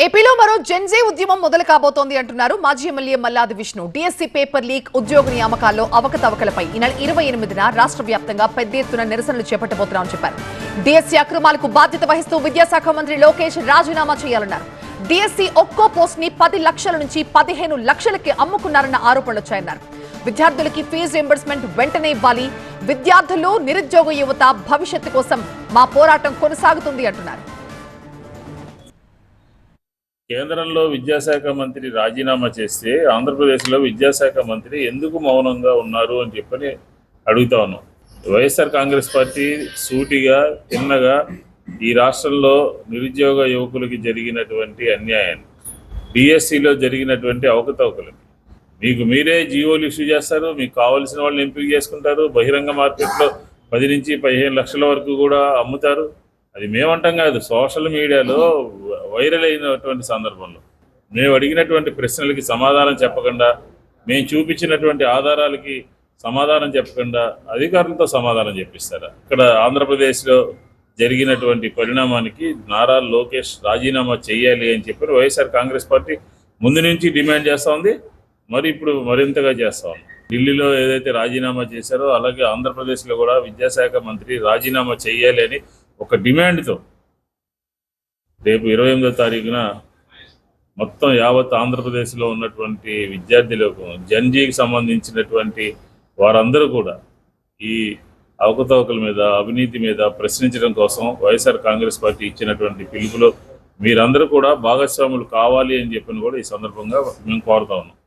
ఏపీలో మరో జెన్జీ ఉద్యమం మొదలు కాబోతోంది అంటున్నారు మాజీ MLA Malladi Vishnu. DSC paper leak, ఉద్యోగ నియామకాల్లో అవకతవకలపై ఈ నెల 28న రాష్ట్ర వ్యాప్తంగా పెద్ద ఎత్తున నిరసనలు చేపట్టబోతున్నామని చెప్పారు. డిఎస్సీ అక్రమాలకు బాధ్యత వహిస్తూ విద్యాశాఖ మంత్రి లోకేష్ రాజీనామా చేయాలన్నారు. డిఎస్సీ ఒక్కో పోస్ట్ ని 10 లక్షల నుంచి 15 లక్షలకి అమ్ముకున్నారన్న ఆరోపణలు వచ్చాయన్నారు. విద్యార్థులకి ఫీజు రింబర్స్మెంట్ వెంటనే ఇవ్వాలి. విద్యార్థులు, నిరుద్యోగ యువత భవిష్యత్తు కోసం మా పోరాటం కొనసాగుతుంది అంటున్నారు. కేంద్రంలో విద్యాశాఖ మంత్రి రాజీనామా చేస్తే ఆంధ్రప్రదేశ్లో విద్యాశాఖ మంత్రి ఎందుకు మౌనంగా ఉన్నారు అని చెప్పని అడుగుతా ఉన్నాం. వైఎస్ఆర్ కాంగ్రెస్ పార్టీ సూటిగా తిన్నగా ఈ రాష్ట్రంలో నిరుద్యోగ యువకులకి జరిగినటువంటి అన్యాయాన్ని, డిఎస్సిలో జరిగినటువంటి అవకతవకలు మీకు మీరే జీవోలు ఇష్యూ చేస్తారు, మీకు కావాల్సిన వాళ్ళని ఎంపిక చేసుకుంటారు, బహిరంగ మార్కెట్లో 10 నుంచి 15 లక్షల వరకు కూడా అమ్ముతారు. అది మేమంటాం కాదు, సోషల్ మీడియాలో వైరల్ అయినటువంటి సందర్భంలో మేము అడిగినటువంటి ప్రశ్నలకి సమాధానం చెప్పకుండా, మేము చూపించినటువంటి ఆధారాలకి సమాధానం చెప్పకుండా అధికారులతో సమాధానం చెప్పిస్తారా? ఇక్కడ ఆంధ్రప్రదేశ్లో జరిగినటువంటి పరిణామానికి నారా లోకేష్ రాజీనామా చేయాలి అని చెప్పి వైఎస్ఆర్ కాంగ్రెస్ పార్టీ ముందు నుంచి డిమాండ్ చేస్తూ ఉంది. మరి ఇప్పుడు మరింతగా చేస్తూ ఉంది. ఢిల్లీలో ఏదైతే రాజీనామా చేశారో అలాగే ఆంధ్రప్రదేశ్లో కూడా విద్యాశాఖ మంత్రి రాజీనామా చేయాలి అని ఒక డిమాండ్తో రేపు 28వ తారీఖున మొత్తం యావత్ ఆంధ్రప్రదేశ్లో ఉన్నటువంటి విద్యార్థులకు, జన్జీకి సంబంధించినటువంటి వారందరూ కూడా ఈ అవకతవకల మీద, అవినీతి మీద ప్రశ్నించడం కోసం వైఎస్ఆర్ కాంగ్రెస్ పార్టీ ఇచ్చినటువంటి పిలుపులో మీరందరూ కూడా భాగస్వాములు కావాలి అని చెప్పని కూడా ఈ సందర్భంగా మేము కోరుతా ఉన్నాం.